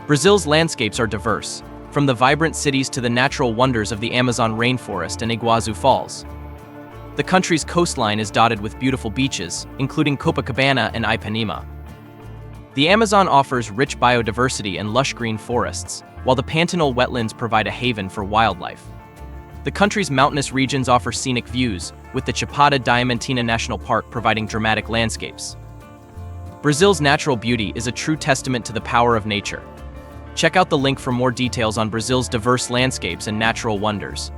Brazil's landscapes are diverse, from the vibrant cities to the natural wonders of the Amazon rainforest and Iguazu Falls. The country's coastline is dotted with beautiful beaches, including Copacabana and Ipanema. The Amazon offers rich biodiversity and lush green forests, while the Pantanal wetlands provide a haven for wildlife. The country's mountainous regions offer scenic views, with the Chapada Diamantina National Park providing dramatic landscapes. Brazil's natural beauty is a true testament to the power of nature. Check out the link for more details on Brazil's diverse landscapes and natural wonders.